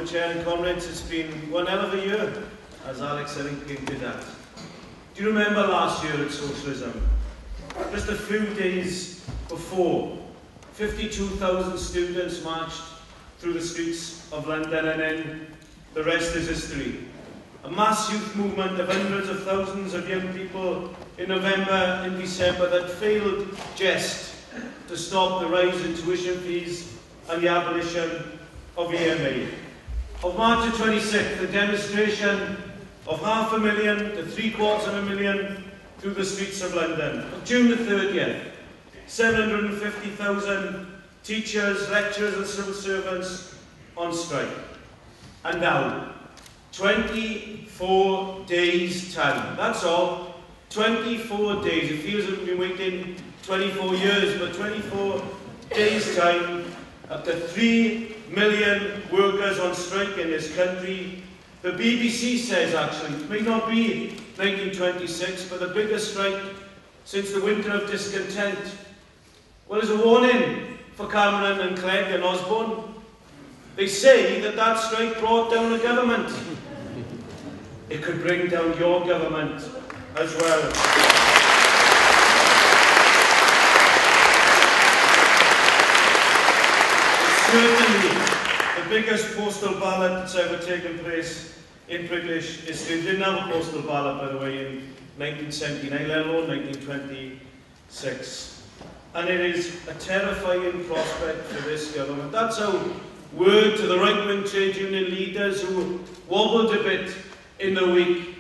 Honourable Chair and comrades, it's been one hell of a year, as Alex, I think, hinted at. Do you remember last year at Socialism? Just a few days before, 52,000 students marched through the streets of London, and then the rest is history. A mass youth movement of hundreds of thousands of young people in November and December that failed just to stop the rise in tuition fees and the abolition of EMA. Of March the 26th, a demonstration of 500,000 to 750,000 through the streets of London. Of June the 30th, 750,000 teachers, lecturers and civil servants on strike. And now, 24 days' time. That's all. 24 days. It feels like we've been waiting 24 years, but 24 days' time, after 3 million workers on strike in this country. The BBC says, actually, it may not be 1926, but the biggest strike since the winter of discontent. Well, there's a warning for Cameron and Clegg and Osborne. They say that that strike brought down a government. It could bring down your government as well. Certainly, the biggest postal ballot that's ever taken place in British history. We didn't have a postal ballot, by the way, in 1979, let alone 1926. And it is a terrifying prospect for this government. That's our word to the right-wing trade union leaders who wobbled a bit in the week.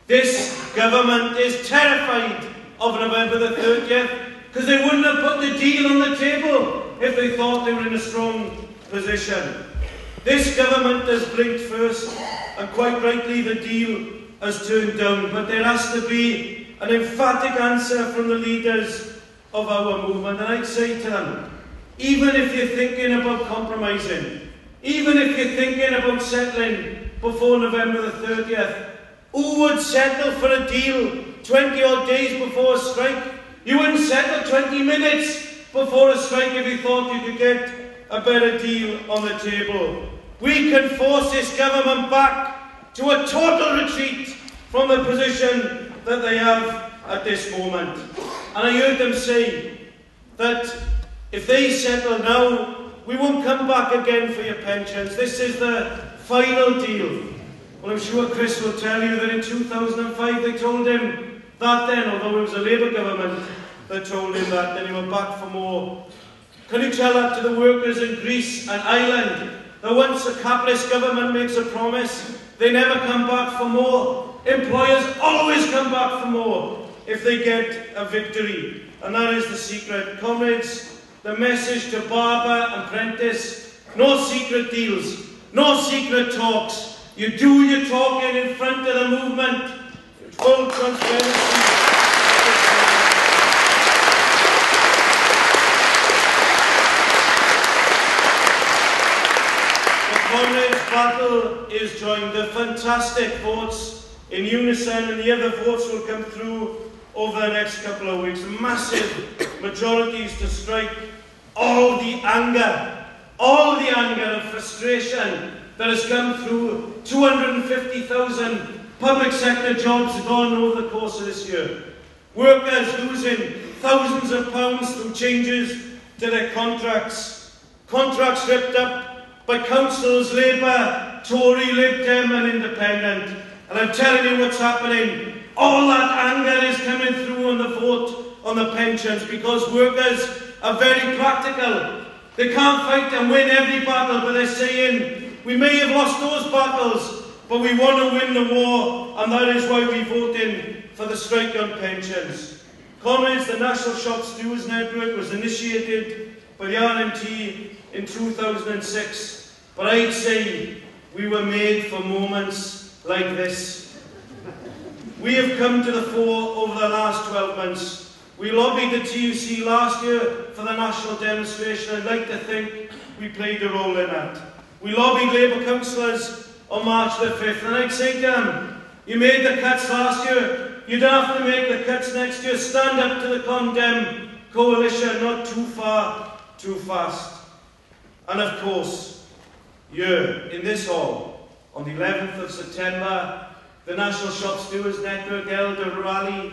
This government is terrified of November the 30th because they wouldn't have put the deal on the table if they thought they were in a strong position. This government has blinked first, and quite rightly the deal has turned down, but there has to be an emphatic answer from the leaders of our movement. And I'd say to them, even if you're thinking about compromising, even if you're thinking about settling before November the 30th, who would settle for a deal 20 odd days before a strike? You wouldn't settle 20 minutes before a strike if you thought you could get a better deal on the table. We can force this government back to a total retreat from the position that they have at this moment. And I heard them say that if they settle now, we won't come back again for your pensions. This is the final deal. Well, I'm sure Chris will tell you that in 2005 they told him that then, although it was a Labour government that told him that, then he went back for more. Can you tell that to the workers in Greece and Ireland, that once a capitalist government makes a promise, they never come back for more? Employers always come back for more if they get a victory. And that is the secret. Comrades, the message to barber and apprentice: no secret deals, no secret talks. You do your talking in front of the movement. Full transparency. The comrades' battle is joined. The fantastic votes in unison, and the other votes will come through over the next couple of weeks. Massive majorities to strike. All the anger and frustration that has come through 250,000 public sector jobs gone over the course of this year. Workers losing thousands of pounds through changes to their contracts. Contracts ripped up by councils, Labour, Tory, Lib Dem and Independent. And I'm telling you what's happening. All that anger is coming through on the vote on the pensions because workers are very practical. They can't fight and win every battle, but they're saying, we may have lost those battles, but we want to win the war, and that is why we're voting for the strike on pensions. Comrades, the National Shop Stewards Network was initiated by the RMT in 2006, but I'd say we were made for moments like this. We have come to the fore over the last 12 months. We lobbied the TUC last year for the national demonstration. I'd like to think we played a role in that. We lobbied Labour councillors on March the 5th, and I'd say to them, you made the cuts last year, you don't have to make the cuts next year. Stand up to the Condemn coalition, not too far, too fast. And of course, year, in this hall, on the 11th of September, the National Shop Stewards Network held a rally,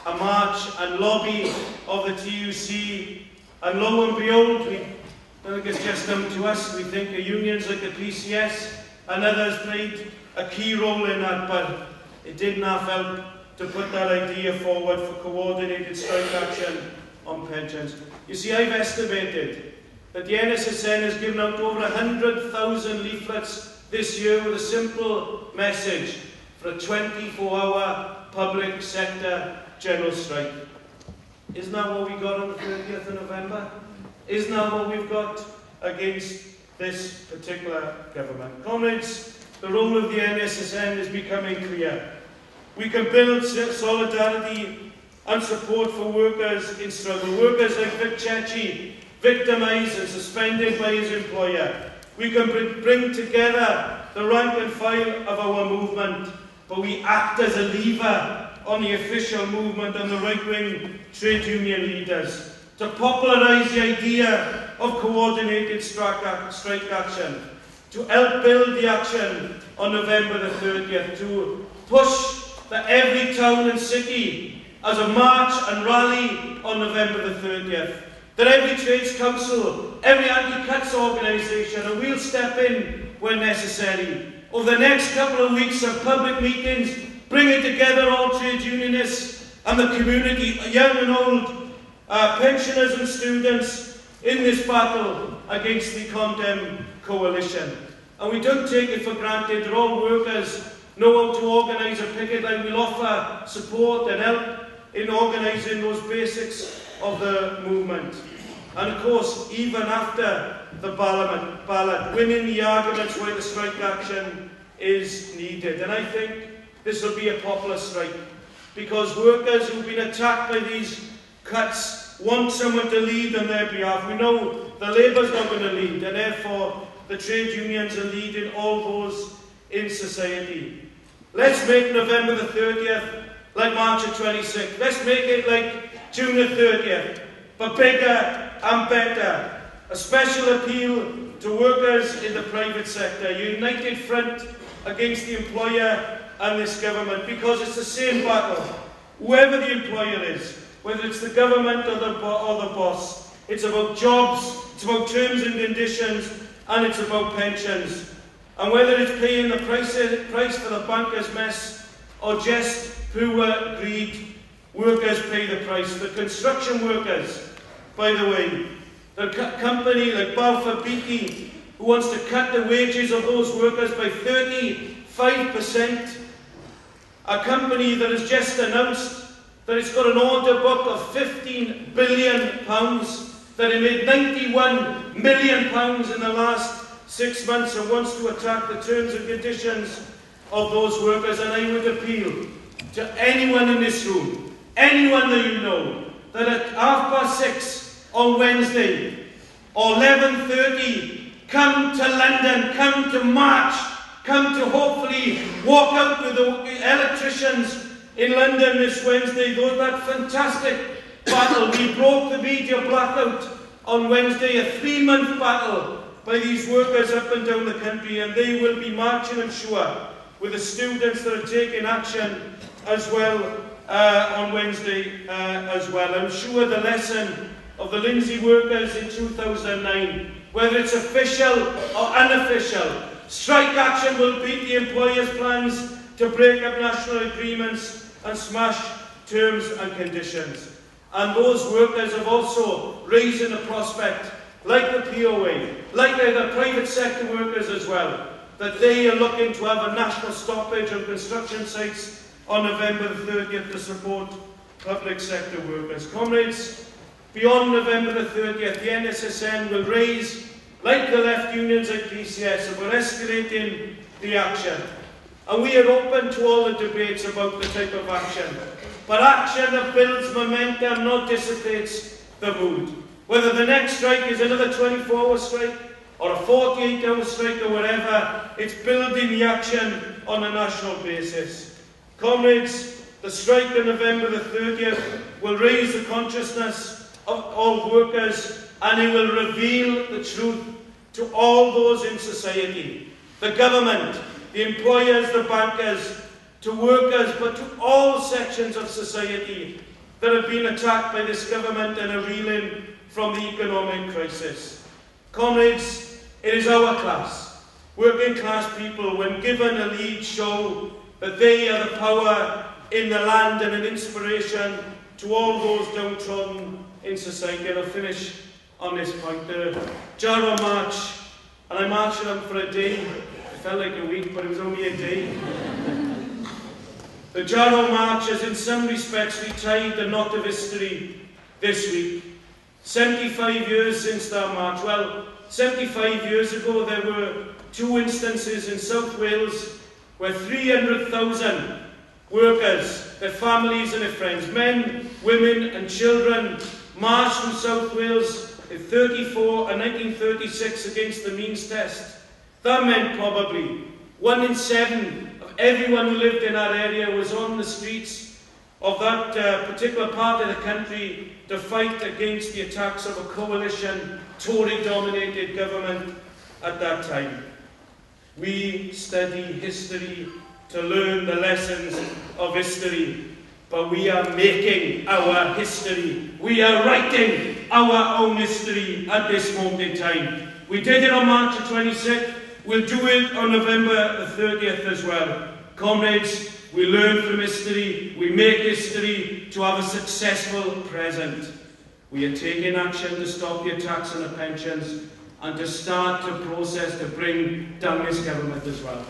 a march and lobby of the TUC, and lo and behold, I don't think it's just down to us, we think the unions like the PCS and others played a key role in that, but it didn't help to put that idea forward for coordinated strike action on pensions. You see, I've estimated that the NSSN has given out over 100,000 leaflets this year with a simple message for a 24-hour public sector general strike. Isn't that what we got on the 30th of November? Isn't that what we've got against this particular government? Comrades, the role of the NSSN is becoming clear. We can build solidarity and support for workers in struggle. Workers like Vic Chechi, victimised and suspended by his employer. We can bring together the rank and file of our movement, but we act as a lever on the official movement and the right-wing trade union leaders to popularise the idea of coordinated strike action, to help build the action on November the 30th, to push that every town and city as a march and rally on November the 30th, that every trades council, every anti-cuts organisation, and we'll step in when necessary. Over the next couple of weeks of public meetings, bringing together all trade unionists and the community, young and old, pensioners and students, in this battle against the Condemn Coalition. And we don't take it for granted that all workers know how to organise a picket line. We'll offer support and help in organising those basics of the movement. And of course, even after the ballot, winning the arguments where the strike action is needed. And I think this will be a popular strike, because workers who've been attacked by these cuts want someone to lead on their behalf. We know the Labour's not going to lead, and therefore the trade unions are leading all those in society. Let's make November the 30th like March the 26th. Let's make it like June the 30th, but bigger and better. A special appeal to workers in the private sector, a united front against the employer and this government, because it's the same battle. Whoever the employer is, whether it's the government or the boss, it's about jobs, it's about terms and conditions, and it's about pensions. And whether it's paying the price for the banker's mess or just poor greed, workers pay the price. The construction workers, by the way, the company like Balfour Beatty, who wants to cut the wages of those workers by 35%, a company that has just announced that it's got an order book of £15 billion, that it made £91 million in the last 6 months, and wants to attack the terms and conditions of those workers. And I would appeal to anyone in this room, anyone that you know, that at 6:30 on Wednesday or 11:30, come to London, come to march, come to hopefully walk out with the electricians in London this Wednesday. Though that fantastic battle, we broke the media blackout on Wednesday, a 3-month battle by these workers up and down the country, and they will be marching, I'm sure, with the students that are taking action as well on Wednesday as well. I'm sure the lesson of the Lindsay workers in 2009, whether it's official or unofficial, strike action will beat the employers' plans to break up national agreements and smash terms and conditions. And those workers have also raised in the prospect, like the POA, like the private sector workers as well, that they are looking to have a national stoppage on construction sites on November the 30th to support public sector workers. Comrades, beyond November the 30th, the NSSN will raise, like the left unions like PCS, and we're escalating the action. And we are open to all the debates about the type of action. But action that builds momentum, not dissipates the mood. Whether the next strike is another 24-hour strike or a 48-hour strike or whatever, it's building the action on a national basis. Comrades, the strike on November the 30th will raise the consciousness of all workers, and it will reveal the truth to all those in society, the government, the employers, the bankers, to workers, but to all sections of society that have been attacked by this government and are reeling from the economic crisis. Comrades, it is our class, working class people, when given a lead, show that they are the power in the land and an inspiration to all those downtrodden in society. And I'll finish on this point. The Jarrow March, and I marched them for a day. It felt like a week, but it was only a day. The Jarrow March has in some respects retied the knot of history this week. 75 years since that march. Well, 75 years ago there were 2 instances in South Wales where 300,000 workers, their families and their friends, men, women and children, marched from South Wales in 1934 and 1936 against the means test. That meant probably 1 in 7 of everyone who lived in that area was on the streets of that particular part of the country to fight against the attacks of a coalition, Tory-dominated government at that time. We study history to learn the lessons of history, but we are making our history. We are writing our own history at this moment in time. We did it on March the 26th. We'll do it on November the 30th as well. Comrades, we learn from history. We make history to have a successful present. We are taking action to stop the attacks on the pensions and to start the process to bring down this government as well.